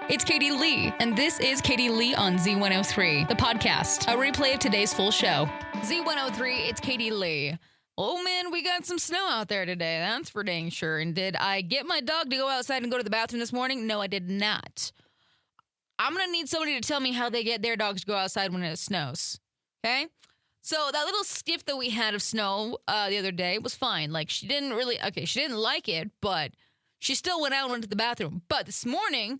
It's Katie Lee, and this is Katie Lee on Z103, the podcast, a replay of today's full show. Z103, it's Katie Lee. Oh man, we got some snow out there today, that's for dang sure. And did I get my dog to go outside and go to the bathroom this morning? No, I did not. I'm going to need somebody to tell me how they get their dogs to go outside when it snows, okay? So that little skiff that we had of snow the other day was fine. Like, she didn't like it, but she still went out and went to the bathroom. But this morning,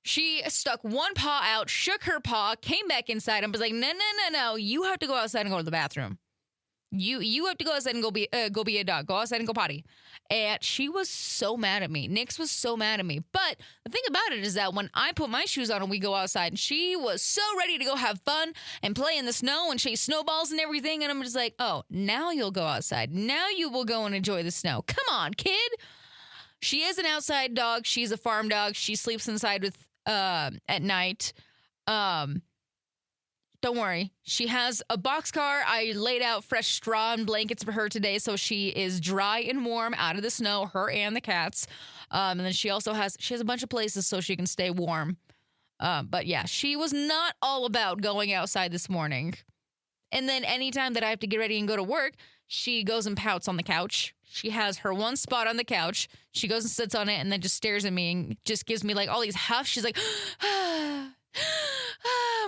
she stuck one paw out, shook her paw, came back inside, and was like, no, you have to go outside and go to the bathroom. You have to go outside and go be a dog. Go outside and go potty. And she was so mad at me. Nix was so mad at me. But the thing about it is that when I put my shoes on and we go outside, and she was so ready to go have fun and play in the snow and chase snowballs and everything. And I'm just like, oh, now you'll go outside. Now you will go and enjoy the snow. Come on, kid. She is an outside dog. She's a farm dog. She sleeps inside with at night. Don't worry. She has a boxcar. I laid out fresh straw and blankets for her today, so she is dry and warm out of the snow, her and the cats. And then she also has a bunch of places so she can stay warm. But yeah, she was not all about going outside this morning. And then anytime that I have to get ready and go to work, she goes and pouts on the couch. She has her one spot on the couch. She goes and sits on it and then just stares at me and just gives me like all these huffs. She's like, I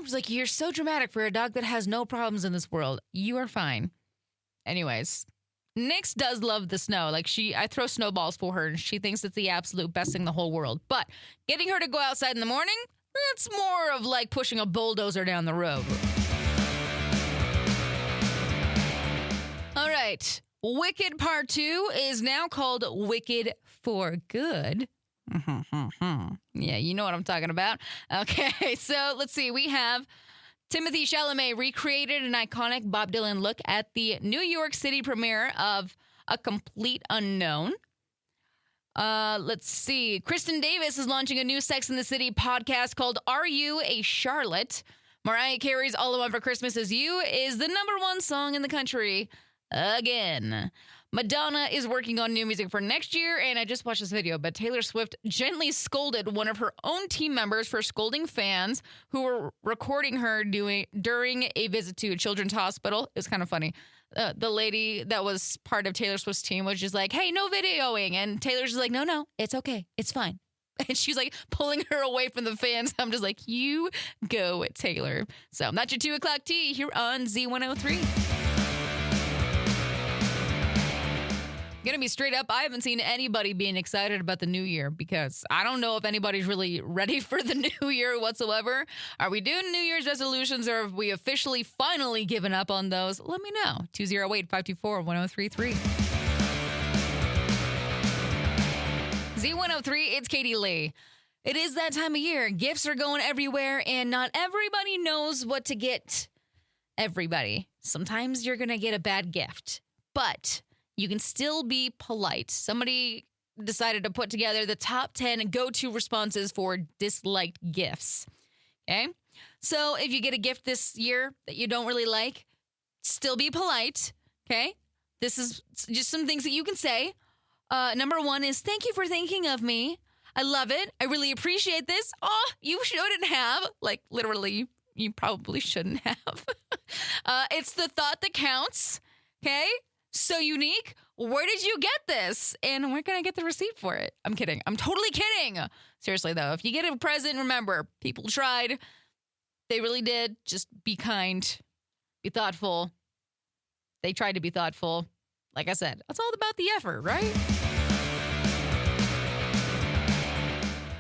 was like, you're so dramatic for a dog that has no problems in this world. You are fine. Anyways, Nix does love the snow. Like, I throw snowballs for her, and she thinks it's the absolute best thing in the whole world. But getting her to go outside in the morning, that's more of like pushing a bulldozer down the road. All right. Wicked Part 2 is now called Wicked for Good. Yeah, you know what I'm talking about. Okay, so let's see. We have Timothée Chalamet recreated an iconic Bob Dylan look at the New York City premiere of A Complete Unknown. Let's see. Kristen Davis is launching a new Sex and the City podcast called Are You a Charlotte? Mariah Carey's All I Want for Christmas Is You is the #1 song in the country again. Madonna is working on new music for next year, and I just watched this video, but Taylor Swift gently scolded one of her own team members for scolding fans who were recording her during a visit to a children's hospital. It was kind of funny. The lady that was part of Taylor Swift's team was just like, hey, no videoing. And Taylor's just like, no, it's okay. It's fine. And she's like pulling her away from the fans. I'm just like, you go, Taylor. So that's your 2 o'clock tea here on Z103. Gonna be straight up, I haven't seen anybody being excited about the new year because I don't know if anybody's really ready for the new year whatsoever. Are we doing New Year's resolutions or have we officially finally given up on those? Let me know. 208-524-1033. Z103, it's Katie Lee. It is that time of year. Gifts are going everywhere and not everybody knows what to get everybody. Sometimes you're gonna get a bad gift, but you can still be polite. Somebody decided to put together the top 10 go-to responses for disliked gifts. Okay? So if you get a gift this year that you don't really like, still be polite. Okay? This is just some things that you can say. #1 is, thank you for thinking of me. I love it. I really appreciate this. Oh, you shouldn't have. Like, literally, you probably shouldn't have. It's the thought that counts. Okay? So unique. Where did you get this? And we're going to get the receipt for it. I'm kidding. I'm totally kidding. Seriously, though, if you get a present, remember, people tried. They really did. Just be kind. Be thoughtful. They tried to be thoughtful. Like I said, it's all about the effort, right?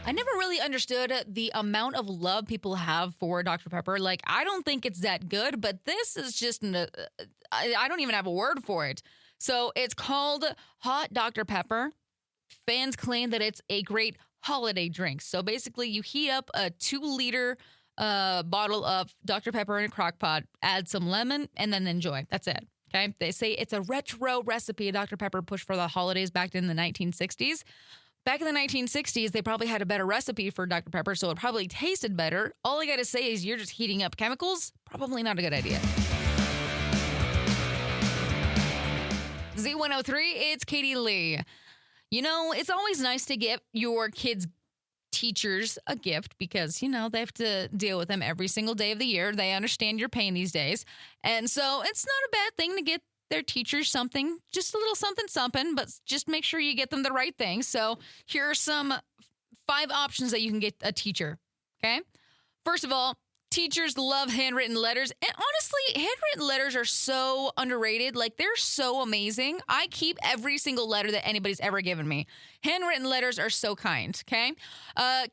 I never really understood the amount of love people have for Dr. Pepper. Like, I don't think it's that good, but this is just, I don't even have a word for it. So it's called Hot Dr. Pepper. Fans claim that it's a great holiday drink. So basically you heat up a 2-liter bottle of Dr. Pepper in a crock pot, add some lemon, and then enjoy. That's it. Okay. They say it's a retro recipe Dr. Pepper pushed for the holidays back in the 1960s. Back in the 1960s, they probably had a better recipe for Dr. Pepper, so it probably tasted better. All I got to say is you're just heating up chemicals. Probably not a good idea. Z103, it's Katie Lee. You know, it's always nice to get your kids teachers a gift because, they have to deal with them every single day of the year. They understand your pain these days. And so it's not a bad thing to get their teachers something, just a little something, but just make sure you get them the right thing. So here are some 5 options that you can get a teacher. Okay. First of all, teachers love handwritten letters. And honestly, handwritten letters are so underrated. Like, they're so amazing. I keep every single letter that anybody's ever given me. Handwritten letters are so kind, okay?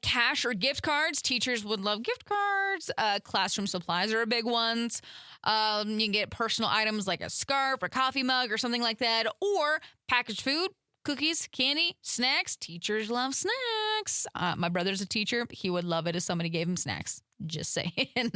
Cash or gift cards. Teachers would love gift cards. Classroom supplies are big ones. You can get personal items like a scarf or coffee mug or something like that. Or packaged food. Cookies, candy, snacks. Teachers love snacks. My brother's a teacher. He would love it if somebody gave him snacks. Just saying.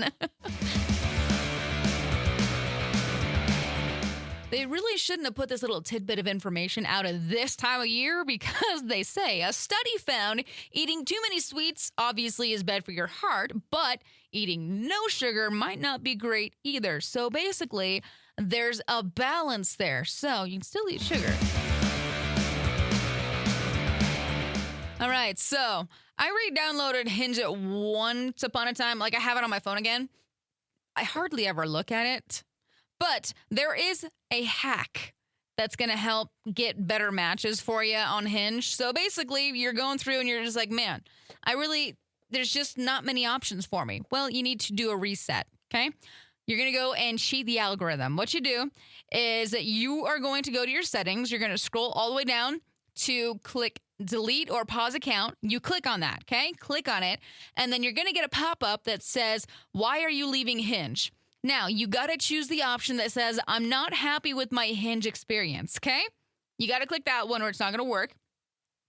They really shouldn't have put this little tidbit of information out at this time of year because they say a study found eating too many sweets obviously is bad for your heart, but eating no sugar might not be great either. So basically, there's a balance there. So you can still eat sugar. All right, so I re-downloaded Hinge at once upon a time. Like, I have it on my phone again. I hardly ever look at it. But there is a hack that's going to help get better matches for you on Hinge. So basically, you're going through and you're just like, man, there's just not many options for me. Well, you need to do a reset, okay? You're going to go and cheat the algorithm. What you do is that you are going to go to your settings. You're going to scroll all the way down to click delete or pause account. You click on that, okay? Click on it, and then you're going to get a pop-up that says, why are you leaving Hinge? Now, you got to choose the option that says, I'm not happy with my Hinge experience, okay? You got to click that one or it's not going to work.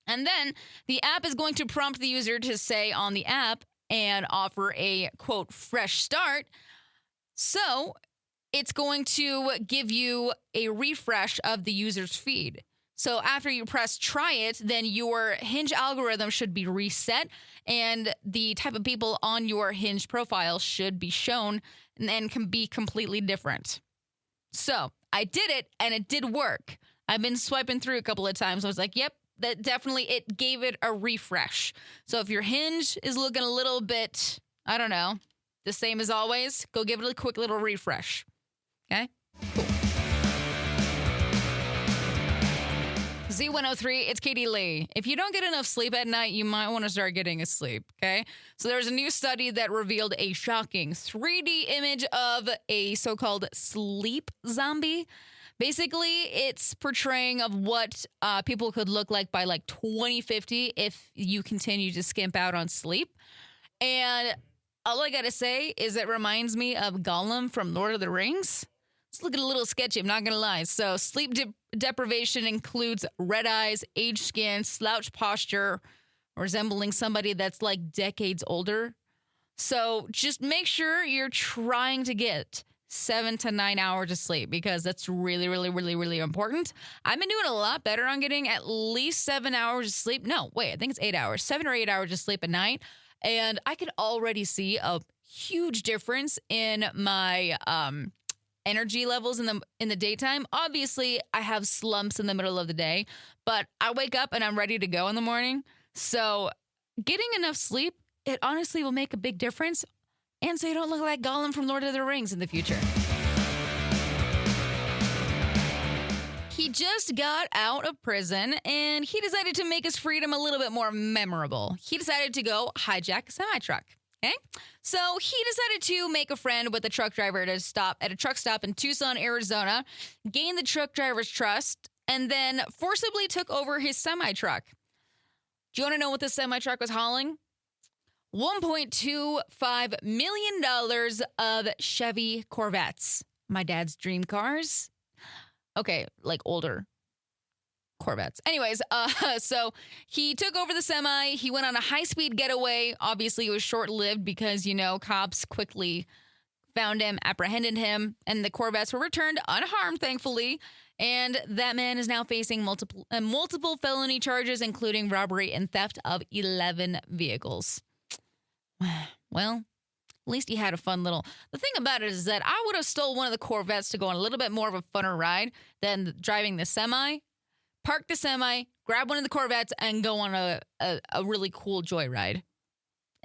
And then the app is going to prompt the user to say on the app and offer a, quote, fresh start. So it's going to give you a refresh of the user's feed. So after you press try it, then your Hinge algorithm should be reset and the type of people on your Hinge profile should be shown and can be completely different. So I did it and it did work. I've been swiping through a couple of times. I was like, yep, that definitely, it gave it a refresh. So if your Hinge is looking a little bit, I don't know, the same as always, go give it a quick little refresh. Okay? Cool. Z103, it's Katie Lee. If you don't get enough sleep at night, you might want to start getting a sleep, okay? So there's a new study that revealed a shocking 3D image of a so-called sleep zombie. Basically, it's portraying of what people could look like by like 2050 if you continue to skimp out on sleep. And all I gotta say is it reminds me of Gollum from Lord of the Rings. It's looking a little sketchy, I'm not gonna lie. So sleep deprivation includes red eyes, aged skin, slouched posture, resembling somebody that's like decades older. So just make sure you're trying to get 7 to 9 hours of sleep because that's really, really, really, really important. I've been doing a lot better on getting at least 7 hours of sleep. No, wait, I think it's 8 hours, 7 or 8 hours of sleep a night. And I can already see a huge difference in my energy levels in the daytime. Obviously, I have slumps in the middle of the day, but I wake up and I'm ready to go in the morning. So getting enough sleep, it honestly will make a big difference. And so you don't look like Gollum from Lord of the Rings in the future. He just got out of prison and he decided to make his freedom a little bit more memorable. He decided to go hijack a semi-truck. Okay, so he decided to make a friend with a truck driver to stop at a truck stop in Tucson, Arizona, gain the truck driver's trust, and then forcibly took over his semi-truck. Do you want to know what this semi-truck was hauling? $1.25 million of Chevy Corvettes. My dad's dream cars. Okay, like older Corvettes. Anyways, so he took over the semi. He went on a high-speed getaway. Obviously, it was short-lived because, cops quickly found him, apprehended him, and the Corvettes were returned unharmed, thankfully. And that man is now facing multiple felony charges, including robbery and theft of 11 vehicles. Well, at least he had a fun little... The thing about it is that I would have stole one of the Corvettes to go on a little bit more of a funner ride than driving the semi. Park the semi, grab one of the Corvettes, and go on a really cool joyride.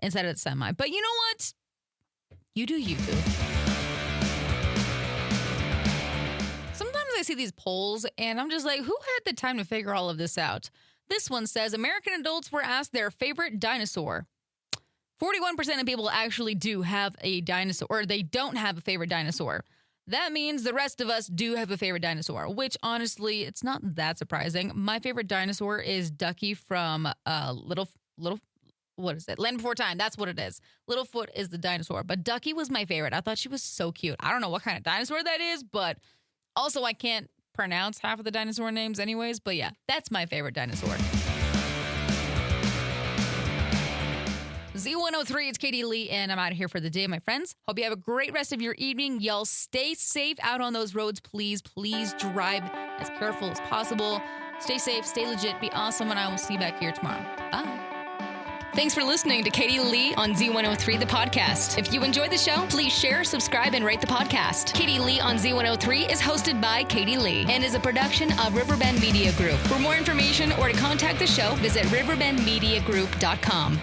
instead of the semi. But you know what? You do you, boo. Sometimes I see these polls and I'm just like, who had the time to figure all of this out? This one says American adults were asked their favorite dinosaur. 41% of people actually do have a dinosaur, or they don't have a favorite dinosaur. That means the rest of us do have a favorite dinosaur, which honestly, it's not that surprising. My favorite dinosaur is Ducky from Little, what is it? Land Before Time. That's what it is. Littlefoot is the dinosaur, but Ducky was my favorite. I thought she was so cute. I don't know what kind of dinosaur that is, but also I can't pronounce half of the dinosaur names anyways. But yeah, that's my favorite dinosaur. Z103, it's Katie Lee, and I'm out of here for the day, my friends. Hope you have a great rest of your evening. Y'all stay safe out on those roads, please. Please drive as careful as possible. Stay safe, stay legit, be awesome, and I will see you back here tomorrow. Bye. Thanks for listening to Katie Lee on Z103, the podcast. If you enjoyed the show, please share, subscribe, and rate the podcast. Katie Lee on Z103 is hosted by Katie Lee and is a production of Riverbend Media Group. For more information or to contact the show, visit riverbendmediagroup.com.